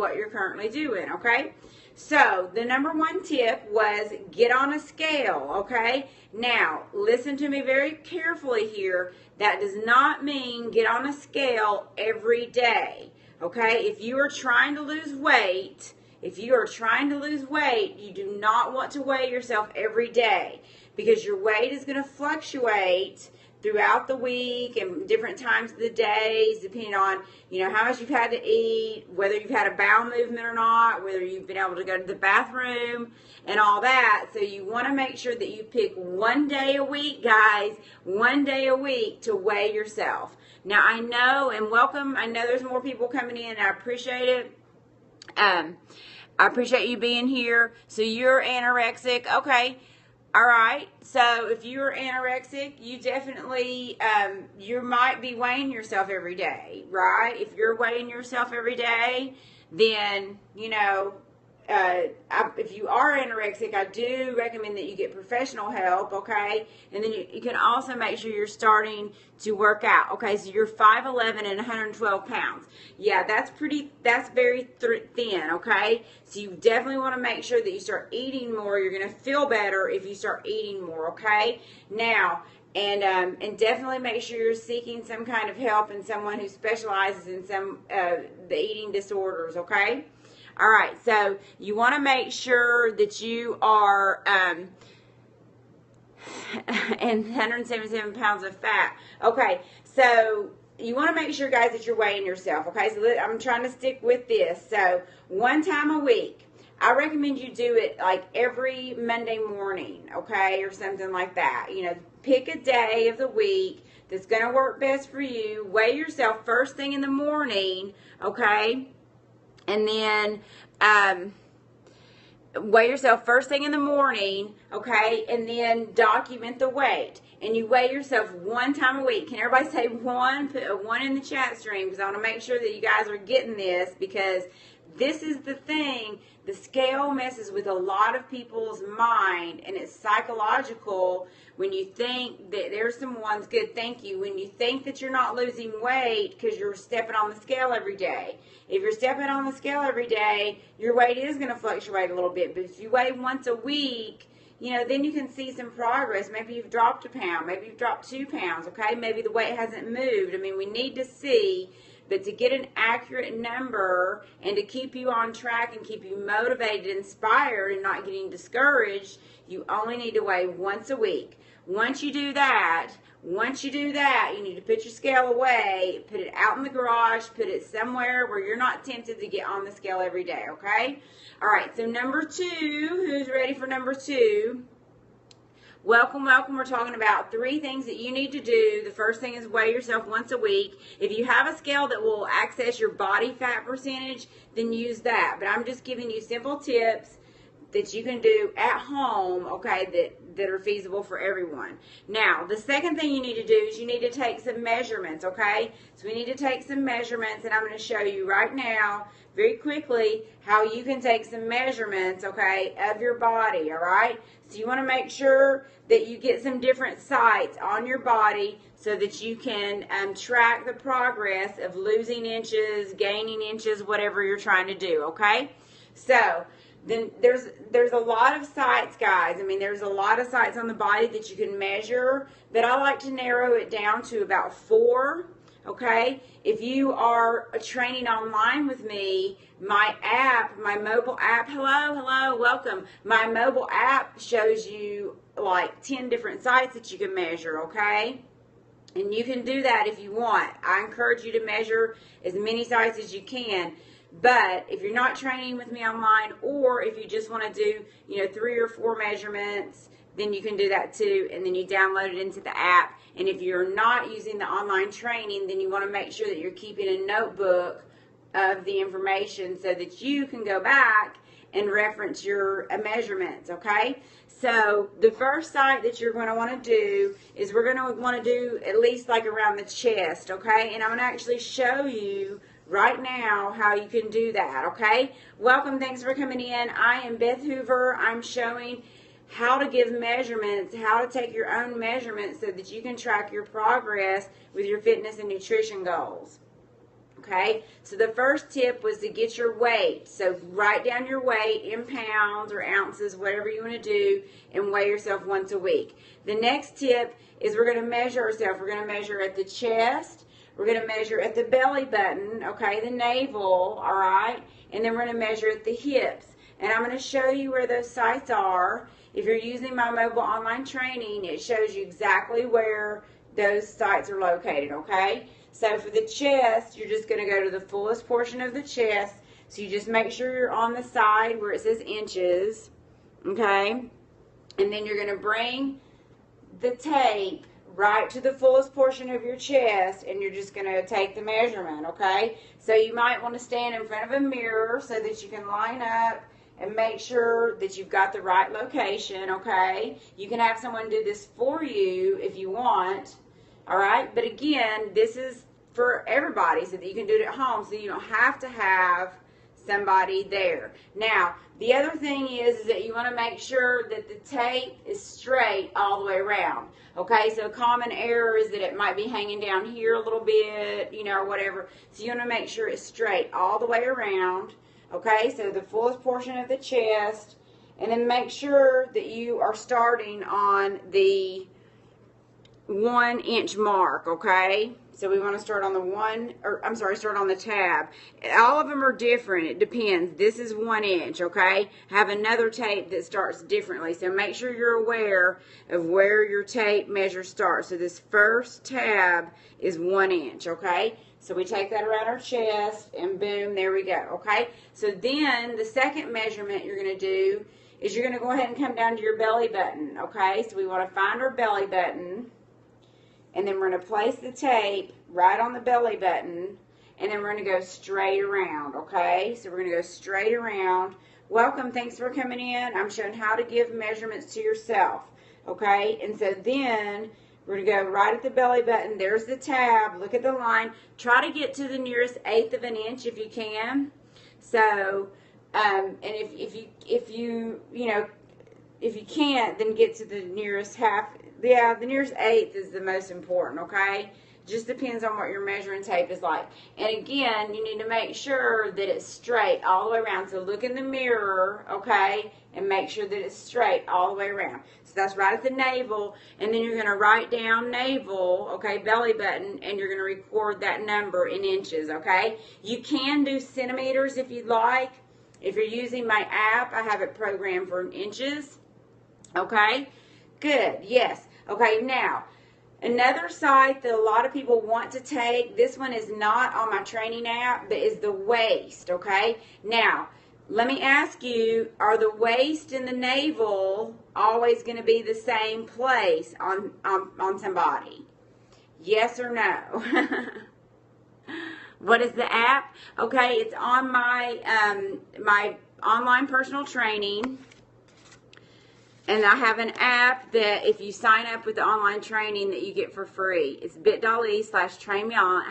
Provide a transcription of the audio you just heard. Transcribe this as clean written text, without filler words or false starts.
what you're currently doing, okay? So the number one tip was get on a scale, okay? Now, listen to me very carefully here. That does not mean get on a scale every day, okay? If you are trying to lose weight, you do not want to weigh yourself every day because your weight is going to fluctuate throughout the week and different times of the days, depending on, how much you've had to eat, whether you've had a bowel movement or not, whether you've been able to go to the bathroom and all that. So you want to make sure that you pick one day a week, guys, one day a week to weigh yourself. Now, I know, and welcome, I know there's more people coming in, and I appreciate it. I appreciate you being here. So you're anorexic, okay. All right, so if you're anorexic, you definitely, you might be weighing yourself every day, right? If you're weighing yourself every day, then, if you are anorexic, I do recommend that you get professional help, okay? And then you can also make sure you're starting to work out, okay? So you're 5'11" and 112 pounds. Yeah, that's very thin, okay? So you definitely want to make sure that you start eating more. You're going to feel better if you start eating more, okay? Now, and definitely make sure you're seeking some kind of help and someone who specializes in the eating disorders, okay? All right, so you want to make sure that you are and 177 pounds of fat. Okay, so you want to make sure, guys, that you're weighing yourself. Okay, so I'm trying to stick with this. So one time a week. I recommend you do it like every Monday morning, okay, or something like that. Pick a day of the week that's going to work best for you. Weigh yourself first thing in the morning, okay? And then weigh yourself first thing in the morning, okay? And then document the weight. And you weigh yourself one time a week. Can everybody say one? Put a one in the chat stream because I want to make sure that you guys are getting this, because this is the thing. The scale messes with a lot of people's mind, and it's psychological when you think that there's some ones, good, thank you, when you think that you're not losing weight because you're stepping on the scale every day. If you're stepping on the scale every day, your weight is going to fluctuate a little bit. But if you weigh once a week, then you can see some progress. Maybe you've dropped a pound. Maybe you've dropped 2 pounds, okay? Maybe the weight hasn't moved. I mean, we need to see. But to get an accurate number and to keep you on track and keep you motivated, inspired, and not getting discouraged, you only need to weigh once a week. Once you do that, you need to put your scale away, put it out in the garage, put it somewhere where you're not tempted to get on the scale every day, okay? All right, so number 2, who's ready for number 2? Welcome, welcome. We're talking about 3 things that you need to do. The first thing is weigh yourself once a week. If you have a scale that will access your body fat percentage, then use that. But I'm just giving you simple tips that you can do at home, okay, that are feasible for everyone. Now, the second thing you need to do is you need to take some measurements, okay? So we need to take some measurements, and I'm going to show you right now very quickly how you can take some measurements, okay, of your body, all right? So you want to make sure that you get some different sites on your body so that you can track the progress of losing inches, gaining inches, whatever you're trying to do, okay? So then there's a lot of sites, guys. I mean, there's a lot of sites on the body that you can measure, but I like to narrow it down to about 4. Okay, if you are training online with me, my app, my mobile app, hello, welcome. My mobile app shows you like 10 different sites that you can measure, okay? And you can do that if you want. I encourage you to measure as many sites as you can. But if you're not training with me online, or if you just want to do, 3 or 4 measurements, then you can do that too, and then you download it into the app. And if you're not using the online training, then you want to make sure that you're keeping a notebook of the information so that you can go back and reference your measurements, okay? So the first site that you're going to want to do is we're going to want to do at least like around the chest, okay? And I'm going to actually show you right now how you can do that, okay? Welcome, thanks for coming in. I am Beth Hoover. I'm showing how to give measurements, how to take your own measurements so that you can track your progress with your fitness and nutrition goals. Okay, so the first tip was to get your weight. So write down your weight in pounds or ounces, whatever you want to do, and weigh yourself once a week. The next tip is we're going to measure ourselves. We're going to measure at the chest. We're going to measure at the belly button, okay, the navel, all right, and then we're going to measure at the hips. And I'm going to show you where those sites are. If you're using my mobile online training, it shows you exactly where those sites are located, okay? So for the chest, you're just going to go to the fullest portion of the chest. So you just make sure you're on the side where it says inches, okay? And then you're going to bring the tape right to the fullest portion of your chest, and you're just going to take the measurement, okay? So you might want to stand in front of a mirror so that you can line up and make sure that you've got the right location, okay? You can have someone do this for you if you want, all right? But again, this is for everybody so that you can do it at home, so you don't have to have somebody there. Now, the other thing is that you want to make sure that the tape is straight all the way around, okay? So a common error is that it might be hanging down here a little bit, you know, or whatever. So you want to make sure it's straight all the way around, okay? So the fullest portion of the chest, and then make sure that you are starting on the 1 inch mark, okay? So we want to start on the start on the tab. All of them are different. It depends. This is 1 inch, okay? Have another tape that starts differently. So make sure you're aware of where your tape measure starts. So this first tab is 1 inch, okay? So we take that around our chest, and boom, there we go, okay? So then the second measurement you're going to do is you're going to go ahead and come down to your belly button, okay? So we want to find our belly button. And then we're going to place the tape right on the belly button, and then we're going to go straight around, okay? So we're going to go straight around. Welcome, thanks for coming in. I'm showing how to give measurements to yourself, okay? And so then we're going to go right at the belly button. There's the tab. Look at the line. Try to get to the nearest 1/8 of an inch if you can. So, and if you can't, then get to the nearest half. Yeah, the nearest 1/8 is the most important, okay? Just depends on what your measuring tape is like. And again, you need to make sure that it's straight all the way around. So look in the mirror, okay, and make sure that it's straight all the way around. So that's right at the navel, and then you're going to write down navel, okay, belly button, and you're going to record that number in inches, okay? You can do centimeters if you'd like. If you're using my app, I have it programmed for inches, okay? Good, yes. Okay, now, another site that a lot of people want to take, this one is not on my training app, but is the waist, okay? Now, let me ask you, are the waist and the navel always going to be the same place on somebody? Yes or no? What is the app? Okay, it's on my, my online personal training. And I have an app that if you sign up with the online training that you get for free. It's bit.ly/trainmeon.